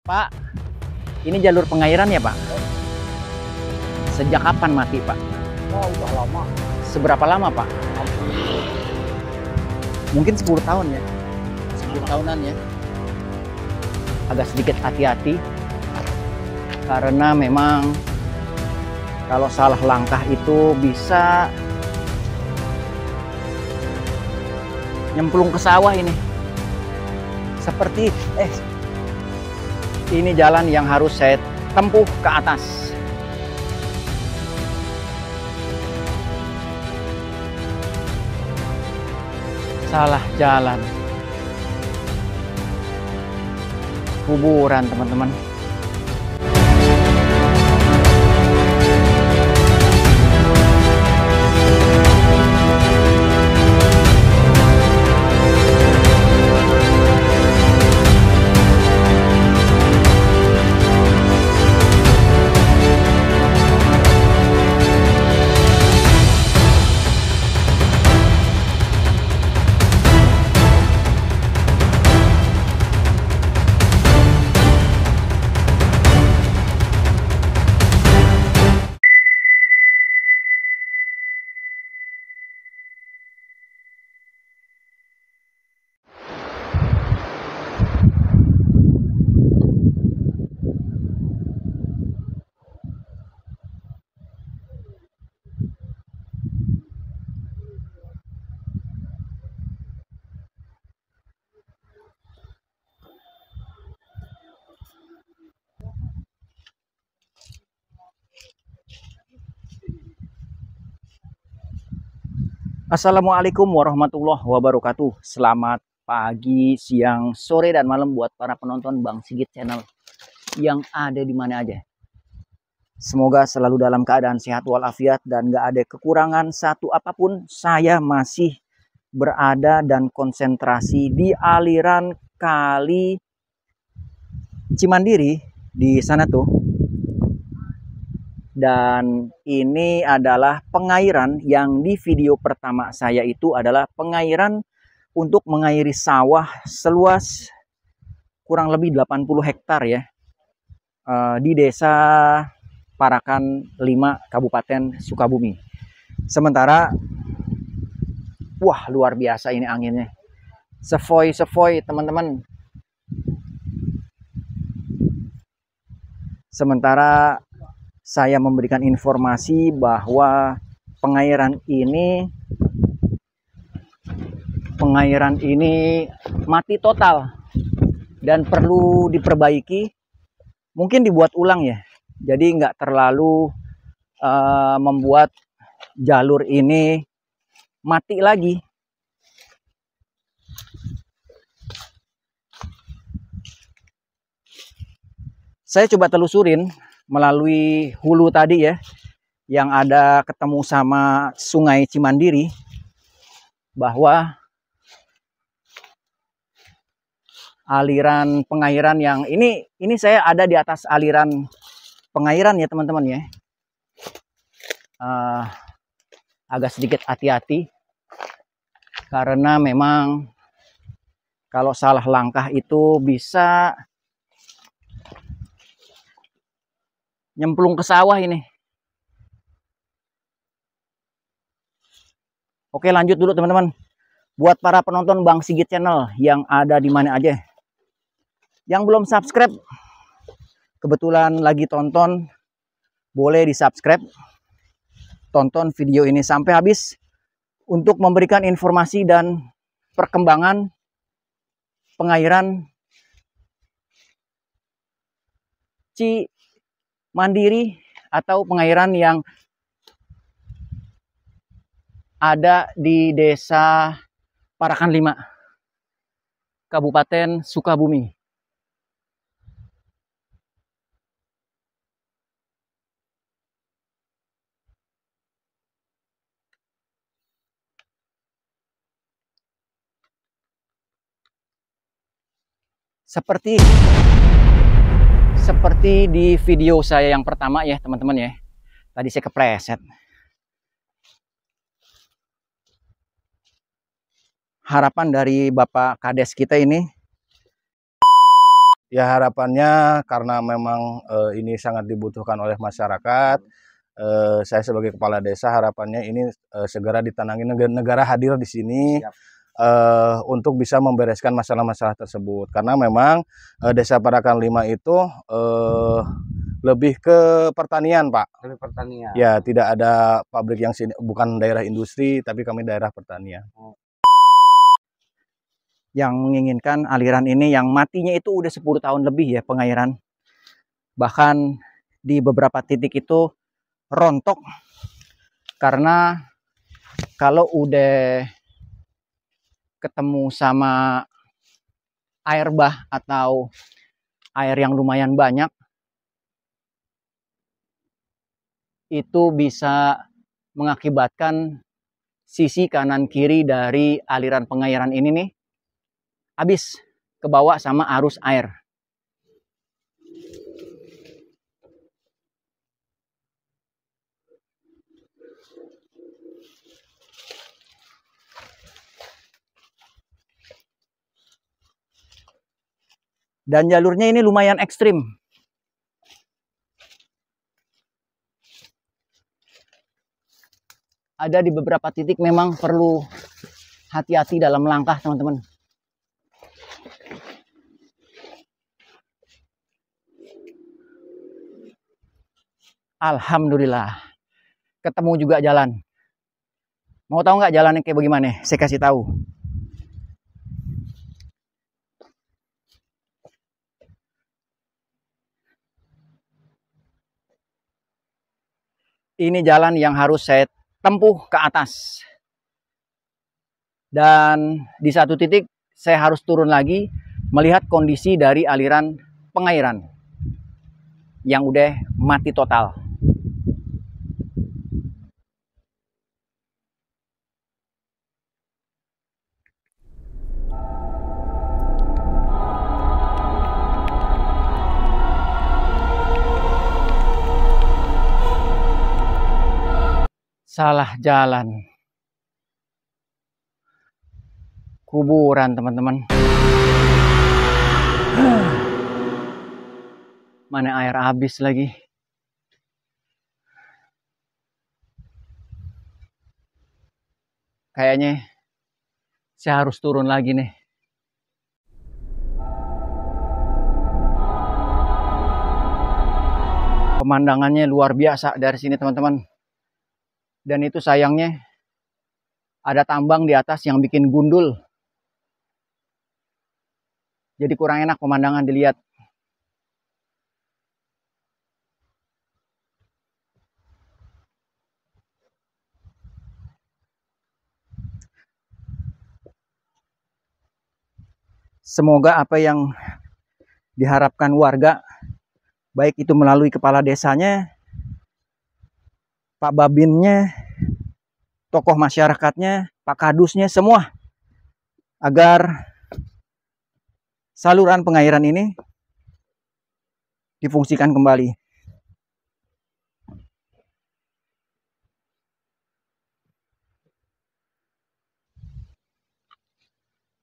Pak, ini jalur pengairan ya Pak? Sejak kapan mati Pak? Oh, udah lama. Seberapa lama Pak? Mungkin 10 tahun ya? 10 tahunan ya? Agak sedikit hati-hati. Karena memang kalau salah langkah itu bisa nyemplung ke sawah ini. Seperti, ini jalan yang harus saya tempuh ke atas. Salah jalan. Kuburan, teman-teman. Assalamualaikum warahmatullahi wabarakatuh. Selamat pagi, siang, sore, dan malam buat para penonton Bang Sigit Channel yang ada di mana aja. Semoga selalu dalam keadaan sehat walafiat dan gak ada kekurangan satu apapun. Saya masih berada dan konsentrasi di aliran kali Cimandiri di sana tuh. Dan ini adalah pengairan yang di video pertama saya itu adalah pengairan untuk mengairi sawah seluas kurang lebih 80 hektar ya. Di desa Parakan 5 Kabupaten Sukabumi. Sementara, wah luar biasa ini anginnya. Sefoi-sefoi teman-teman. Sementara saya memberikan informasi bahwa pengairan ini mati total dan perlu diperbaiki, mungkin dibuat ulang ya. Jadi nggak terlalu membuat jalur ini mati lagi. Saya coba telusurin melalui hulu tadi ya, yang ada ketemu sama Sungai Cimandiri, bahwa aliran pengairan yang ini saya ada di atas aliran pengairan ya teman-teman ya. Agak sedikit hati-hati karena memang kalau salah langkah itu bisa nyemplung ke sawah ini. Oke, lanjut dulu teman-teman. Buat para penonton Bang Sigit Channel yang ada di mana aja, yang belum subscribe, kebetulan lagi tonton, boleh di subscribe. Tonton video ini sampai habis untuk memberikan informasi dan perkembangan pengairan Cimandiri atau pengairan yang ada di desa Parakan 5 Kabupaten Sukabumi. Seperti di video saya yang pertama ya teman-teman ya. Tadi saya kepleset. Harapan dari Bapak Kades kita ini Ya harapannya karena memang ini sangat dibutuhkan oleh masyarakat, saya sebagai kepala desa harapannya ini segera ditanangi, negara hadir di sini untuk bisa membereskan masalah-masalah tersebut. Karena memang Desa Parakan 5 itu lebih ke pertanian, Pak. Lebih pertanian. Ya, tidak ada pabrik yang sini, bukan daerah industri, tapi kami daerah pertanian. Yang menginginkan aliran ini yang matinya itu udah 10 tahun lebih ya pengairan. Bahkan di beberapa titik itu rontok karena kalau udah ketemu sama air bah atau air yang lumayan banyak, itu bisa mengakibatkan sisi kanan kiri dari aliran pengairan ini nih habis kebawa sama arus air. Dan jalurnya ini lumayan ekstrim. Ada di beberapa titik memang perlu hati-hati dalam langkah, teman-teman. Alhamdulillah ketemu juga jalan. Mau tahu nggak jalannya kayak bagaimana? Saya kasih tahu. Ini jalan yang harus saya tempuh ke atas. Dan di satu titik saya harus turun lagi melihat kondisi dari aliran pengairan yang udah mati total. Salah jalan. Kuburan, teman-teman. Mana air habis lagi. Kayaknya saya harus turun lagi nih. Pemandangannya luar biasa dari sini, teman-teman. Dan itu sayangnya ada tambang di atas yang bikin gundul. Jadi kurang enak pemandangan dilihat. Semoga apa yang diharapkan warga, baik itu melalui kepala desanya, Pak Babinnya, tokoh masyarakatnya, Pak Kadusnya, semua, agar saluran pengairan ini difungsikan kembali.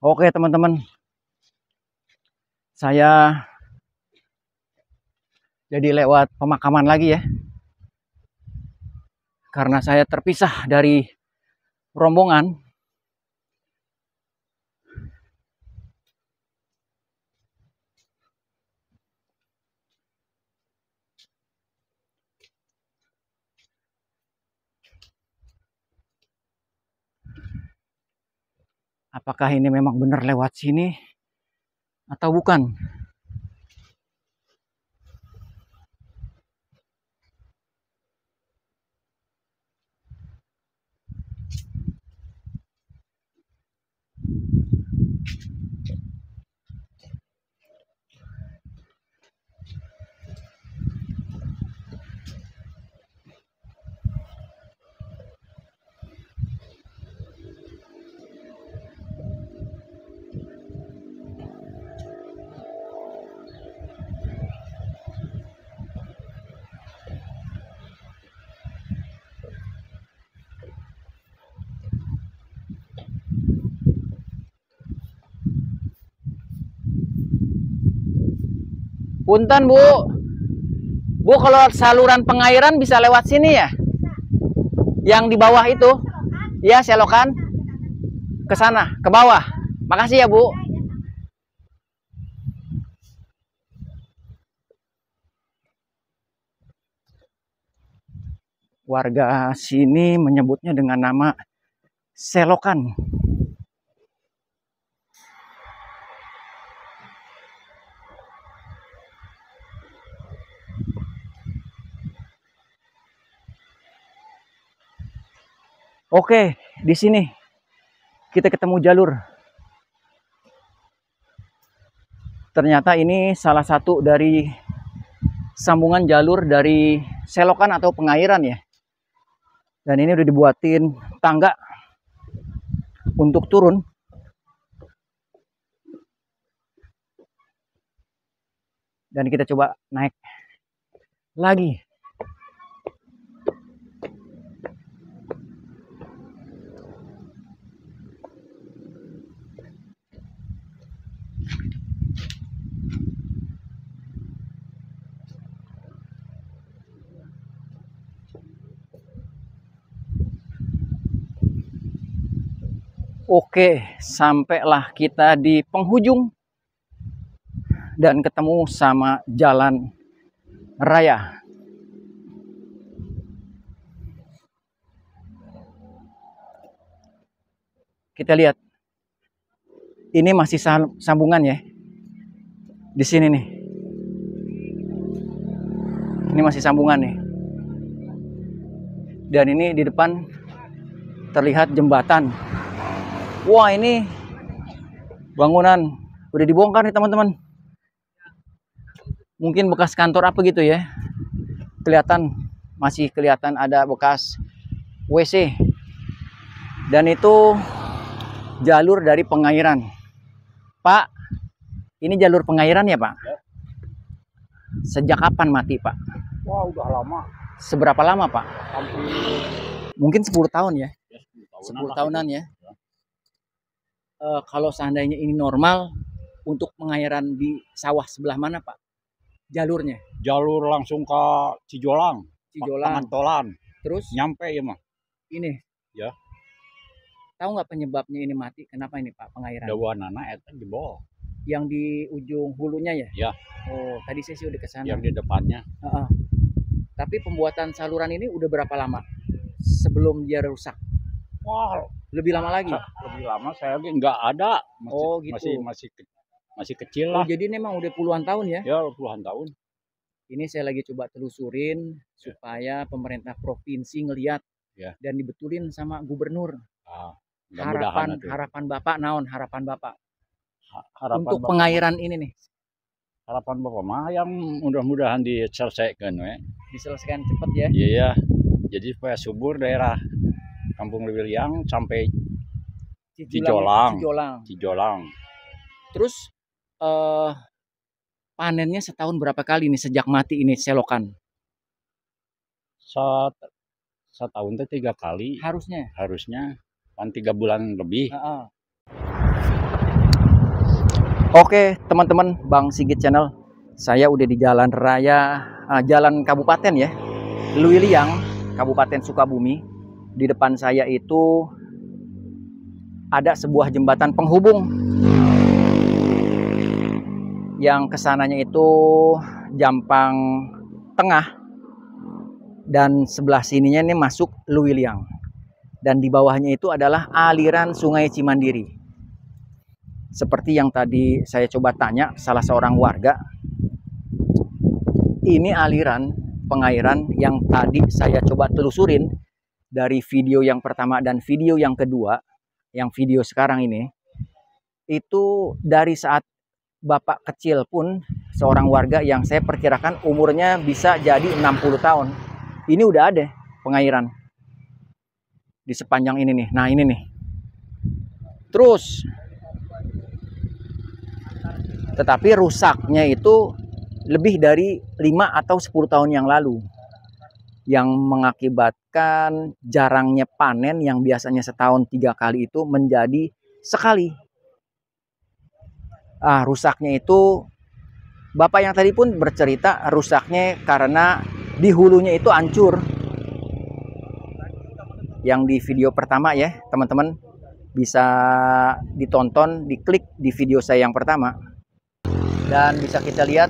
Oke, teman-teman. Saya jadi lewat pemakaman lagi ya. Karena saya terpisah dari rombongan. Apakah ini memang benar lewat sini atau bukan? Punten Bu. Bu, kalau saluran pengairan bisa lewat sini ya? Yang di bawah itu? Ya, selokan. Ke sana, ke bawah. Makasih ya, Bu. Warga sini menyebutnya dengan nama selokan. Oke, di sini kita ketemu jalur. Ternyata ini salah satu dari sambungan jalur dari selokan atau pengairan ya. Dan ini udah dibuatin tangga untuk turun. Dan kita coba naik lagi. Oke, sampailah kita di penghujung dan ketemu sama jalan raya. Kita lihat, ini masih sambungan ya. Di sini nih, ini masih sambungan nih. Dan ini di depan terlihat jembatan. Wah, ini bangunan udah dibongkar nih teman-teman. Mungkin bekas kantor apa gitu ya. Masih kelihatan ada bekas WC. Dan itu jalur dari pengairan. Pak, ini jalur pengairan ya Pak? Ya. Sejak kapan mati Pak? Wah, udah lama. Seberapa lama Pak? Hampir mungkin 10 tahun ya? 10 10 tahunan ya? Kalau seandainya ini normal, untuk pengairan di sawah sebelah mana Pak? Jalurnya? Jalur langsung ke Cijolang. Pangantolan. Terus? Nyampe ya mah. Ini? Ya. Tahu nggak penyebabnya ini mati? Kenapa ini Pak pengairan? Dawanana eta jebol. Yang di ujung hulunya ya? Ya. Oh, tadi saya sih udah ke sana. Yang di depannya. Tapi pembuatan saluran ini udah berapa lama sebelum dia rusak? Wah, lebih lama lagi? Lebih lama, saya lagi nggak ada. Gitu. Masih kecil lah. Oh, jadi ini emang udah puluhan tahun ya? Ya, puluhan tahun. Ini saya lagi coba telusurin supaya pemerintah provinsi ngelihat dan dibetulin sama gubernur. Harapan Bapak naon? Harapan Bapak untuk Bapak pengairan ini nih. Harapan Bapak mah yang mudah-mudahan diselesaikan Diselesaikan cepat ya. Iya. Jadi supaya subur daerah Kampung Lewiliang sampai Cijolang. Terus panennya setahun berapa kali nih sejak mati ini selokan? Setahun itu 3 kali. Harusnya kan 3 bulan lebih. Oke teman-teman, Bang Sigit Channel, saya udah di jalan raya, jalan kabupaten ya, Lewiliang, Kabupaten Sukabumi. Di depan saya itu ada sebuah jembatan penghubung yang kesananya itu Jampang Tengah dan sebelah sininya ini masuk Lewiliang. Dan di bawahnya itu adalah aliran Sungai Cimandiri. Seperti yang tadi saya coba tanya salah seorang warga, ini aliran pengairan yang tadi saya coba telusurin dari video yang pertama dan video yang kedua, yang video sekarang ini, itu dari saat Bapak kecil pun, seorang warga yang saya perkirakan umurnya bisa jadi 60 tahun. Ini udah ada pengairan di sepanjang ini nih. Nah ini nih. Terus tetapi rusaknya itu lebih dari 5 atau 10 tahun yang lalu, yang mengakibatkan jarangnya panen yang biasanya setahun 3 kali itu menjadi sekali. Rusaknya itu Bapak yang tadi pun bercerita rusaknya karena di hulunya itu hancur. Yang di video pertama ya, teman-teman bisa ditonton, diklik di video saya yang pertama. Dan bisa kita lihat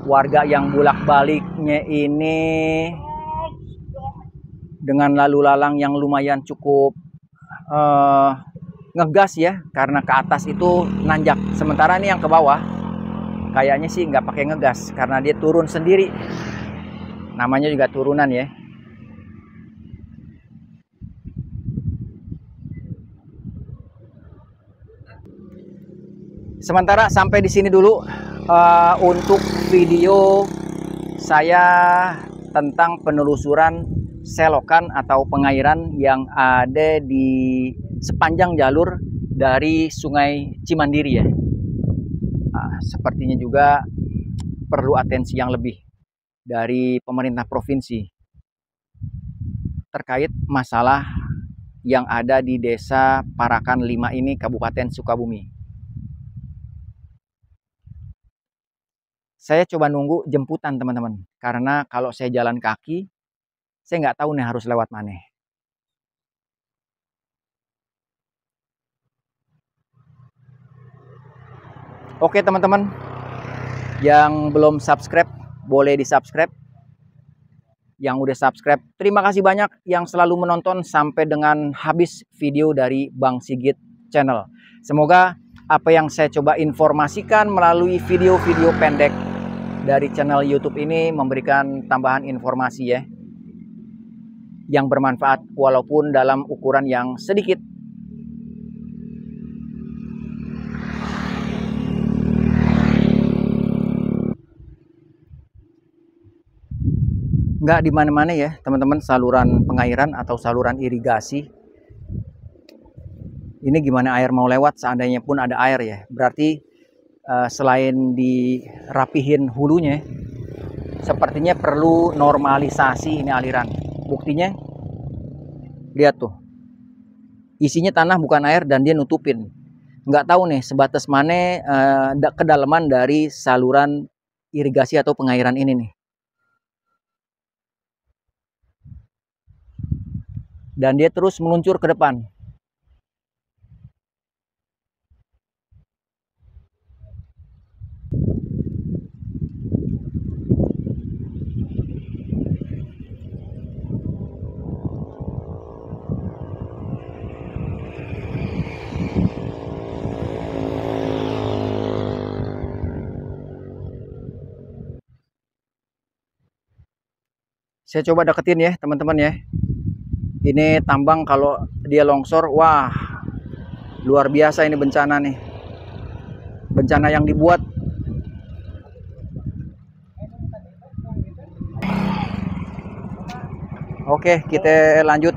warga yang bolak-baliknya ini dengan lalu lalang yang lumayan cukup ngegas ya, karena ke atas itu nanjak. Sementara ini yang ke bawah kayaknya sih nggak pakai ngegas karena dia turun sendiri. Namanya juga turunan ya. Sementara sampai di sini dulu untuk video saya tentang penelusuran selokan atau pengairan yang ada di sepanjang jalur dari Sungai Cimandiri ya. Sepertinya juga perlu atensi yang lebih dari pemerintah provinsi terkait masalah yang ada di Desa Parakan 5 ini, Kabupaten Sukabumi. Saya coba nunggu jemputan teman-teman, karena kalau saya jalan kaki, saya nggak tahu nih harus lewat mana. Oke teman-teman, yang belum subscribe, boleh di-subscribe. Yang udah subscribe, terima kasih banyak yang selalu menonton sampai dengan habis video dari Bang Sigit Channel. Semoga apa yang saya coba informasikan melalui video-video pendek dari channel YouTube ini memberikan tambahan informasi ya, yang bermanfaat walaupun dalam ukuran yang sedikit. Nggak di mana-mana ya teman-teman saluran pengairan atau saluran irigasi. Ini gimana air mau lewat, seandainya pun ada air ya. Berarti selain dirapihin hulunya, sepertinya perlu normalisasi ini aliran. Buktinya, lihat tuh. Isinya tanah bukan air dan dia nutupin. Nggak tahu nih sebatas mana kedalaman dari saluran irigasi atau pengairan ini nih. Dan dia terus meluncur ke depan. Saya coba deketin ya teman-teman ya. Ini tambang kalau dia longsor, wah luar biasa ini bencana nih. Bencana yang dibuat. Oke, kita lanjut.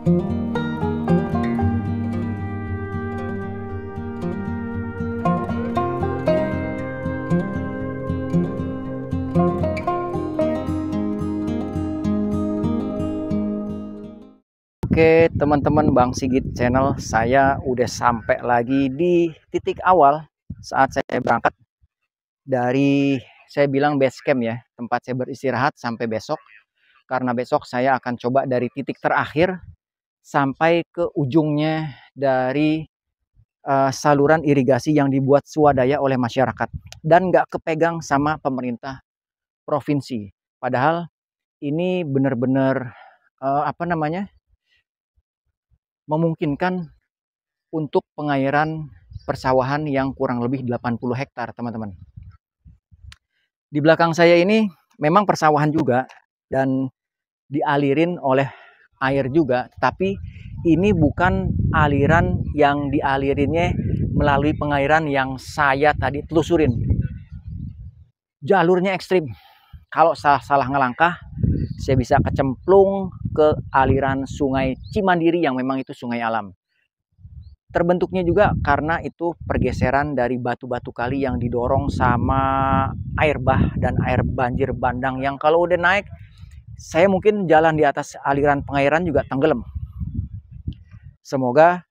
Oke teman-teman, Bang Sigit Channel, saya udah sampai lagi di titik awal saat saya berangkat dari, saya bilang base camp ya, tempat saya beristirahat sampai besok. Karena besok saya akan coba dari titik terakhir sampai ke ujungnya dari saluran irigasi yang dibuat swadaya oleh masyarakat dan nggak kepegang sama pemerintah provinsi. Padahal ini benar-benar memungkinkan untuk pengairan persawahan yang kurang lebih 80 hektar, teman-teman. Di belakang saya ini memang persawahan juga dan dialirin oleh air juga, tapi ini bukan aliran yang dialirinnya melalui pengairan yang saya tadi telusurin. Jalurnya ekstrim. Kalau salah ngelangkah, saya bisa kecemplung ke aliran sungai Cimandiri yang memang itu sungai alam. Terbentuknya juga karena itu pergeseran dari batu-batu kali yang didorong sama air bah dan air banjir bandang yang kalau udah naik, saya mungkin jalan di atas aliran pengairan juga tenggelam. Semoga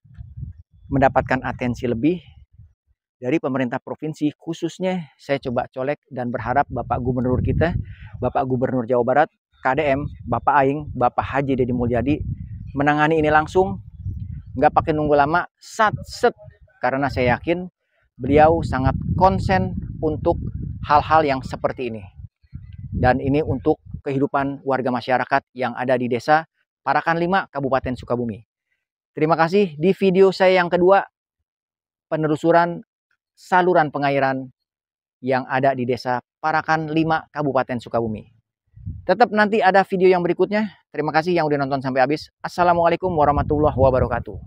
mendapatkan atensi lebih dari pemerintah provinsi, khususnya saya coba colek dan berharap Bapak Gubernur kita, Bapak Gubernur Jawa Barat, KDM, Bapak Aing, Bapak Haji Deddy Mulyadi menangani ini langsung, nggak pakai nunggu lama, set, karena saya yakin beliau sangat konsen untuk hal-hal yang seperti ini. Dan ini untuk kehidupan warga masyarakat yang ada di desa Parakan 5, Kabupaten Sukabumi. Terima kasih. Di video saya yang kedua, penelusuran saluran pengairan yang ada di desa Parakan 5, Kabupaten Sukabumi. Tetap nanti ada video yang berikutnya. Terima kasih yang udah nonton sampai habis. Assalamualaikum warahmatullahi wabarakatuh.